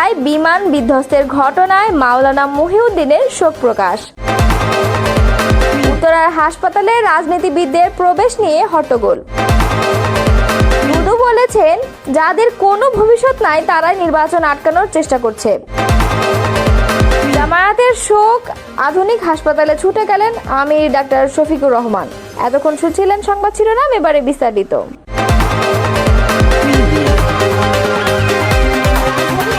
জুলাই বিমান বিধ্বস্তের ঘটনায় মাওলানা মুহিউদ্দিনের শোক প্রকাশ। উত্তরার হাসপাতালে রাজনীতিবিদদের প্রবেশ নিয়ে হট্টগোল। দুদু বলেছেন, যাদের কোনো ভবিষ্যৎ নাই তারাই নির্বাচন আটকানোর চেষ্টা করছে। জামায়াতের শোক, আধুনিক হাসপাতালে ছুটে গেলেন আমির ডাক্তার শফিকুর রহমান। এতক্ষণ শুনছিলেন সংবাদ শিরোনাম, এবারে বিস্তারিত।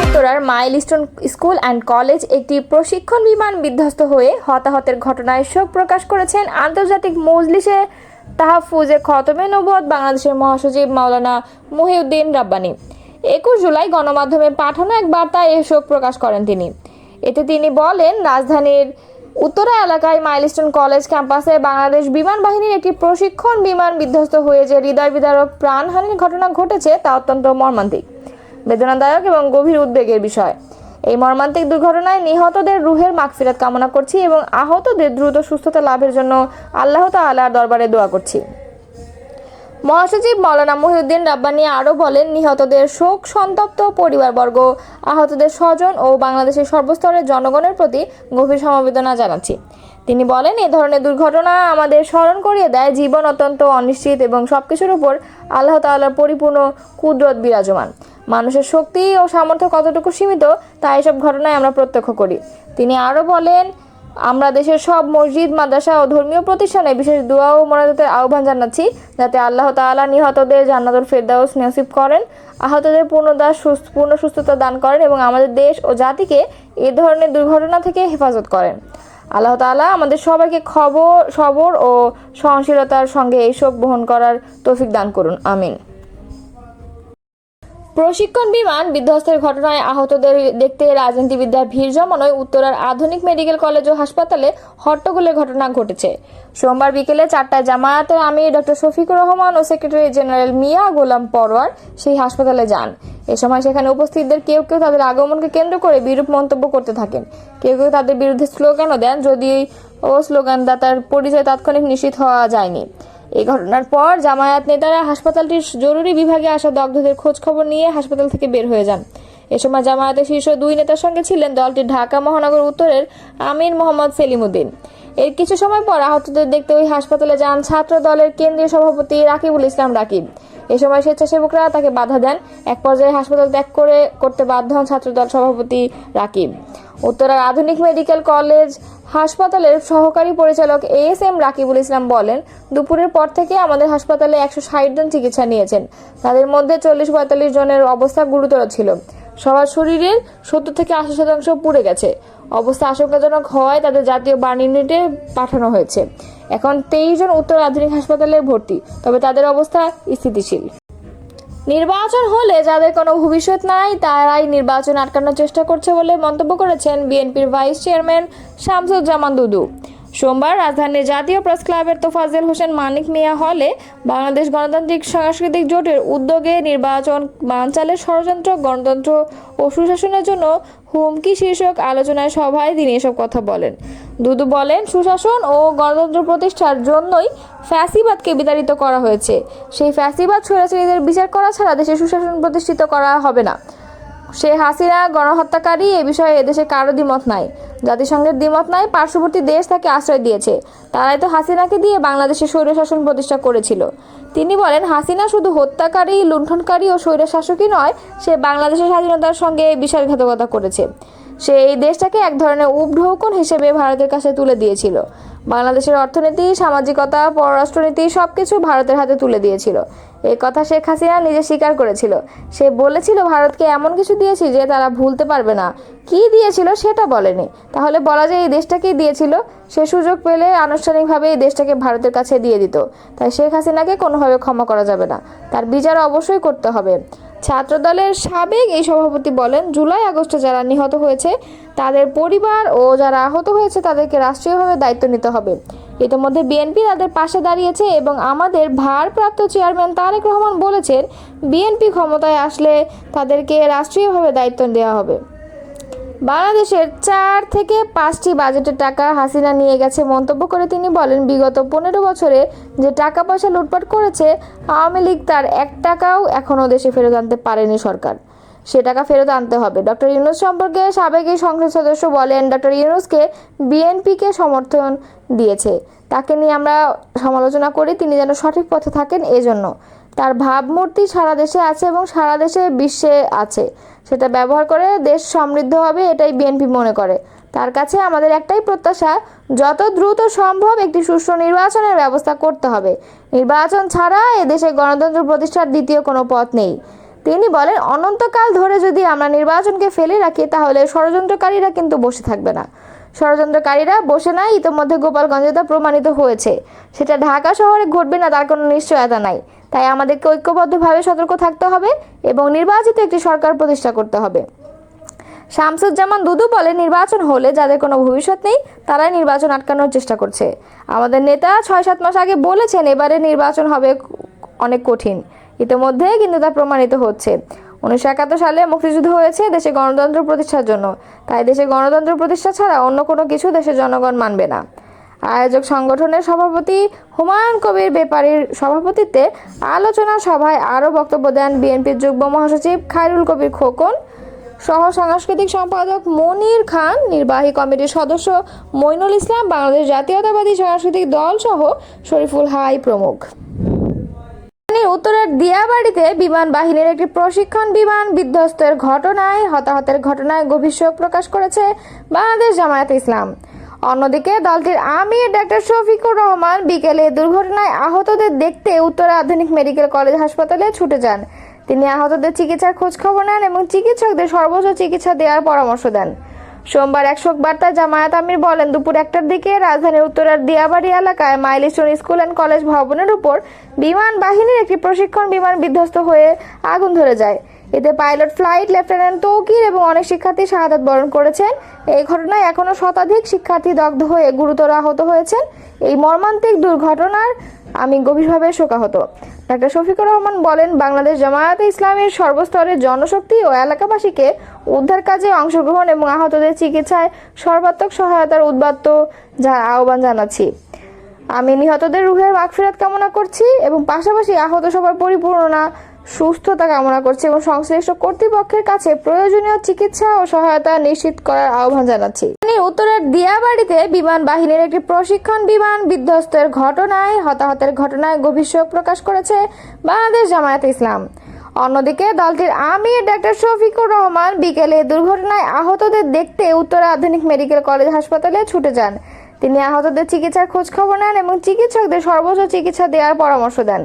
উত্তরার মাইলস্টোন স্কুল অ্যান্ড কলেজ একটি প্রশিক্ষণ বিমান বিধ্বস্ত হয়ে হতাহতের ঘটনায় শোক প্রকাশ করেছেন আন্তর্জাতিক মজলিসে তাহফুজে খতমে নবুয়ত বাংলাদেশের মহাসচিব মাওলানা মুহিউদ্দিন রাব্বানী। 21 জুলাই গণমাধ্যমে পাঠানো এক বার্তায় এ শোক প্রকাশ করেন তিনি। এতে তিনি বলেন, রাজধানীর উত্তরা এলাকায় মাইলস্টোন কলেজ ক্যাম্পাসে বাংলাদেশ বিমান বাহিনীর একটি প্রশিক্ষণ বিমান বিধ্বস্ত হয়ে যে হৃদয় বিদারক প্রাণহানির ঘটনা ঘটেছে তা অত্যন্ত মর্মান্তিক, বেদনাদায়ক এবং গভীর উদ্বেগের বিষয়। এই মর্মান্তিক দুর্ঘটনায় নিহতদের রুহের মাগফিরাত কামনা করছি এবং আহতদের দ্রুত সুস্থতা লাভের জন্য আল্লাহ তাআলার দরবারে দোয়া করছি। মহাসচিব মাওলানা মুহিউদ্দিন রাব্বানী আরও বলেন, নিহতদের শোক সন্তপ্ত পরিবারবর্গ, আহতদের স্বজন ও বাংলাদেশের সর্বস্তরের জনগণের প্রতি গভীর সমবেদনা জানাচ্ছি। তিনি বলেন, এ ধরনের দুর্ঘটনা আমাদের স্মরণ করিয়ে দেয় জীবন অত্যন্ত অনিশ্চিত এবং সবকিছুর উপর আল্লাহ তাআলার পরিপূর্ণ কুদরত বিরাজমান। মানুষের শক্তি ও সামর্থ্য কতটুকু সীমিত তা এসব ঘটনায় আমরা প্রত্যক্ষ করি। তিনি আরও বলেন, আমরা দেশের সব মসজিদ, মাদ্রাসা ও ধর্মীয় প্রতিষ্ঠানে বিশেষ দোয়া ও মোনাজাতের আহ্বান জানাচ্ছি, যাতে আল্লাহ তাআলা নিহতদের জান্নাতুল ফেরদাউস নসিব করেন, আহতদের পূর্ণ সুস্থতা দান করেন এবং আমাদের দেশ ও জাতিকে এ ধরনের দুর্ঘটনা থেকে হেফাজত করেন। আল্লাহ তাআলা আমাদের সবাইকে সবর ও সহনশীলতার সঙ্গে এই শোক বহন করার তৌফিক দান করুন, আমিন। প্রশিক্ষণ বিমান বিধ্বস্তের ঘটনায় আহতদের দেখতে রাজনীতিবিদরা ভিড় জমানোয় উত্তরার আধুনিক মেডিকেল কলেজ ও হাসপাতালে হট্টগোলের ঘটনা ঘটেছে। সোমবার বিকেলে 4টায় জামায়াতের আমির ডক্টর শফিকুর রহমান ও সেক্রেটারি জেনারেল মিয়া গোলাম পরওয়ার সেই হাসপাতালে যান। এ সময় সেখানে উপস্থিতদের কেউ কেউ তাদের আগমনকে কেন্দ্র করে বিরূপ মন্তব্য করতে থাকেন। কেউ কেউ তাদের বিরুদ্ধে স্লোগানও দেন, যদিও স্লোগানদাতার পরিচয় তাৎক্ষণিক নিশ্চিত হওয়া যায়নি। এই ঘটনার পর জামায়াত নেতারা হাসপাতালটির জরুরি বিভাগে আসা দগ্ধদের খোঁজ খবর নিয়ে হাসপাতাল থেকে বের হয়ে যান। এ সময় জামায়াতের শীর্ষ 2 নেতার সঙ্গে ছিলেন দলটির ঢাকা মহানগর উত্তরের আমির মোহাম্মদ সেলিম উদ্দিন। এর কিছু সময় পর আহতদের দেখতে ওই হাসপাতালে যান ছাত্র দলের কেন্দ্রীয় সভাপতি রাকিবুল ইসলাম রাকিব। এ সময় স্বেচ্ছাসেবকরা তাকে বাধা দেন। এক পর্যায়ে হাসপাতাল ত্যাগ করতে বাধ্য হন ছাত্রদল সভাপতি রাকিব। উত্তরার আধুনিক মেডিকেল কলেজ হাসপাতালের সহকারী পরিচালক ASM রাকিবুল ইসলাম বলেন, দুপুরের পর থেকে আমাদের হাসপাতালে 160 জন চিকিৎসা নিয়েছেন। তাদের মধ্যে 40-45 জনের অবস্থা গুরুতর ছিল। সবার শরীরের 70 থেকে 80% পুড়ে গেছে। অবস্থা আশঙ্কাজনক হওয়ায় তাদের জাতীয় বার্ন ইউনিটে পাঠানো হয়েছে। এখন 23 জন উত্তর আধুনিক হাসপাতালে ভর্তি, তবে তাদের অবস্থা স্থিতিশীল। নির্বাচন হলে যাদের কোনো ভবিষ্যৎ নাই তারাই নির্বাচন আটকানোর চেষ্টা করছে বলে মন্তব্য করেছেন বিএনপির ভাইস চেয়ারম্যান শামসুজ্জামান দুদু। সোমবার রাজধানীর জাতীয় প্রেস ক্লাবের তোফাজ্জল হোসেন মানিক মিয়া হলে বাংলাদেশ গণতান্ত্রিক সাংস্কৃতিক জোটের উদ্যোগে নির্বাচন বানচালের ষড়যন্ত্র, গণতন্ত্র ও সুশাসনের জন্য হুমকি শীর্ষক আলোচনায় সভায় তিনি এসব কথা বলেন। দুদু বলেন, সুশাসন ও গণতন্ত্র প্রতিষ্ঠার জন্যই ফ্যাসিবাদকে বিতাড়িত করা হয়েছে। সেই ফ্যাসিবাদ স্বৈরাচারীদের বিচার করা ছাড়া দেশে সুশাসন প্রতিষ্ঠিত করা হবে না। সে হাসিনা গণহত্যাকারী, এ বিষয়ে এদেশে কারো দ্বিমত নাই। জাতিসংঘের দ্বিমত নাই, পার্শ্ববর্তী দেশ তাকে আশ্রয় দিয়েছে। তারাই তো হাসিনাকে দিয়ে বাংলাদেশে স্বৈরশাসন প্রতিষ্ঠা করেছিল। তিনি বলেন, হাসিনা শুধু হত্যাকারী, লুণ্ঠনকারী ও স্বৈরশাসকই নয়, সে বাংলাদেশের স্বাধীনতার সঙ্গে বিশ্বাসঘাতকতা করেছে। সে এই দেশটাকে এক ধরনের উপঢৌকন হিসেবে ভারতের কাছে তুলে দিয়েছিল। বাংলাদেশের অর্থনীতি, সামাজিকতা, পররাষ্ট্রনীতি সবকিছু ভারতের হাতে তুলে দিয়েছিল। এই কথা শেখ হাসিনা নিজে স্বীকার করেছিল। সে বলেছিল, ভারতকে এমন কিছু দিয়েছি যে তারা ভুলতে পারবে না। কি দিয়েছিল সেটা বলেনি, তাহলে বলা যায় এই দেশটাকেই দিয়েছিল। সে সুযোগ পেলে আনুষ্ঠানিকভাবে এই দেশটাকে ভারতের কাছে দিয়ে দিত। তাই শেখ হাসিনাকে কোনোভাবে ক্ষমা করা যাবে না, তার বিচার অবশ্যই করতে হবে। ছাত্রদলের সাবেক এই সভাপতি বলেন, জুলাই আগস্টে যারা নিহত হয়েছে তাদের পরিবার ও যারা আহত হয়েছে তাদেরকে রাষ্ট্রীয়ভাবে দায়িত্ব নিতে হবে। ইতিমধ্যে বিএনপি তাদের পাশে দাঁড়িয়েছে এবং আমাদের ভারপ্রাপ্ত চেয়ারম্যান তারেক রহমান বলেছেন, বিএনপি ক্ষমতায় আসলে তাদেরকে রাষ্ট্রীয়ভাবে দায়িত্ব দেওয়া হবে। বাংলাদেশের 4 থেকে 5টি বাজেটের টাকা হাসিনা নিয়ে গেছে মন্তব্য করে তিনি বলেন, বিগত 15 বছরে যে টাকা পয়সা লুটপাট করেছে আওয়ামী লীগ তার 1 টাকাও এখনও দেশে ফেরত আনতে পারেনি সরকার। সে টাকা ফেরত আনতে হবে। ডক্টর ইউনূস সম্পর্কে সাবেক এই সংসদ সদস্য বলেন, ডক্টর ইউনূসকে বিএনপিকে সমর্থন দিয়েছে, তাকে নিয়ে আমরা সমালোচনা করি, তিনি যেন সঠিক পথে থাকেন, এজন্য তার ভাবমূর্তি সারা দেশে আছে এবং সারা দেশে বিশ্বে আছে, সেটা ব্যবহার করে দেশ সমৃদ্ধ হবে, এটাই বিএনপি মনে করে। তার কাছে আমাদের একটাই প্রত্যাশা, যত দ্রুত সম্ভব একটি সুষ্ঠু নির্বাচনের ব্যবস্থা করতে হবে। নির্বাচন ছাড়া এদেশে গণতন্ত্র প্রতিষ্ঠার দ্বিতীয় কোনো পথ নেই। তিনি বলেন, অনন্তকাল ধরে যদি আমরা নির্বাচনকে ফেলে রাখি তাহলে ষড়যন্ত্রকারীরা কিন্তু বসে থাকবে না। ষড়যন্ত্রকারীরা বসে নাই, ইতিমধ্যে গোপালগঞ্জে তা প্রমাণিত হয়েছে। সেটা ঢাকা শহরে ঘটবে না তার কোনো নিশ্চয়তা নাই। তাই আমাদেরকে ঐক্যবদ্ধভাবে সতর্ক থাকতে হবে এবং নির্বাচিত একটি সরকার প্রতিষ্ঠা করতে হবে। শামসুজ্জামান দুদু বলে, নির্বাচন হলে যাদের কোনো ভবিষ্যৎ নেই তারাই নির্বাচন আটকানোর চেষ্টা করছে। আমাদের নেতা 6-7 মাস আগে বলেছেন এবারে নির্বাচন হবে অনেক কঠিন, ইতিমধ্যে কিন্তু তা প্রমাণিত হচ্ছে। 1971 সালে মুক্তিযুদ্ধ হয়েছে দেশে গণতন্ত্র প্রতিষ্ঠার জন্য, তাই দেশে গণতন্ত্র প্রতিষ্ঠা ছাড়া অন্য কোনো কিছু দেশের জনগণ মানবে না। আয়োজক সংগঠনের সভাপতি হুমায়ুন কবির ব্যাপারীর সভাপতিত্বে আলোচনা সভায় আরও বক্তব্য দেন বিএনপির যুগ্ম মহাসচিব খায়রুল কবির খোকন, সহ সাংস্কৃতিক সম্পাদক মনির খান, নির্বাহী কমিটির সদস্য মইনুল ইসলাম, বাংলাদেশ জাতীয়তাবাদী সাংস্কৃতিক দল সহ শরীফুল হাই প্রমুখ। উত্তরের দিয়াবাড়িতে বিমান বাহিনীর একটি প্রশিক্ষণ বিমান বিধ্বস্তের ঘটনায় হতাহতের ঘটনায় গভীর শোক প্রকাশ করেছে বাংলাদেশ জামায়াতে ইসলাম। অন্যদিকে দলটির আমির ডাক্তার শফিকুর রহমান বিকেলে দুর্ঘটনায় আহতদের দেখতে উত্তরা আধুনিক মেডিকেল কলেজ হাসপাতালে ছুটে যান। তিনি আহতদের চিকিৎসার খোঁজ খবর নেন এবং চিকিৎসকদের সর্বোচ্চ চিকিৎসা দেওয়ার পরামর্শ দেন। সোমবার এক শোক বার্তায় জামায়াত আমির বলেন, দুপুর 1টার দিকে রাজধানীর উত্তরার দিয়াবাড়ি এলাকায় মাইলস্টোন স্কুল অ্যান্ড কলেজ ভবনের উপর বিমান বাহিনীর একটি প্রশিক্ষণ বিমান বিধ্বস্ত হয়ে আগুন ধরে যায়। এতে পাইলট ফ্লাইট লেফটেন্যান্ট তৌকির এবং অনেক শিক্ষার্থী শাহাদাত বরণ করেছেন। এই ঘটনায় এখনও শতাধিক শিক্ষার্থী দগ্ধ হয়ে গুরুতর আহত হয়েছেন। এই মর্মান্তিক দুর্ঘটনার আমি গভীরভাবে শোকাহত। ডাক্তার শফিকুর রহমান বলেন, বাংলাদেশ জামায়াতে ইসলামীর সর্বস্তরের জনশক্তি ও এলাকাবাসীকে উদ্ধার কাজে অংশগ্রহণ এবং আহতদের চিকিৎসায় সর্বাত্মক সহায়তার আহ্বান জানাচ্ছি। আমি নিহতদের রুহের মাগফিরাত কামনা করছি এবং পাশাপাশি আহত সবার পরিপূর্ণ সুস্থতা কামনা করছি এবং সংশ্লিষ্ট কর্তৃপক্ষের কাছে প্রয়োজনীয় চিকিৎসা ও সহায়তা নিশ্চিত করার আহ্বান জানাচ্ছি। উত্তরের দিয়াবাড়িতে বিমান বাহিনীর একটি প্রশিক্ষণ বিমান বিধ্বস্তের ঘটনায় হতাহতের ঘটনায় গভীর শোক প্রকাশ করেছে বাংলাদেশ জামায়াতে ইসলাম। অন্যদিকে দলটির আমির ডাক্তার শফিকুর রহমান বিকেলে দুর্ঘটনায় আহতদের দেখতে উত্তরা আধুনিক মেডিকেল কলেজ হাসপাতালে ছুটে যান। তিনি আহতদের চিকিৎসার খোঁজ খবর নেন এবং চিকিৎসকদের সর্বোচ্চ চিকিৎসা দেওয়ার পরামর্শ দেন।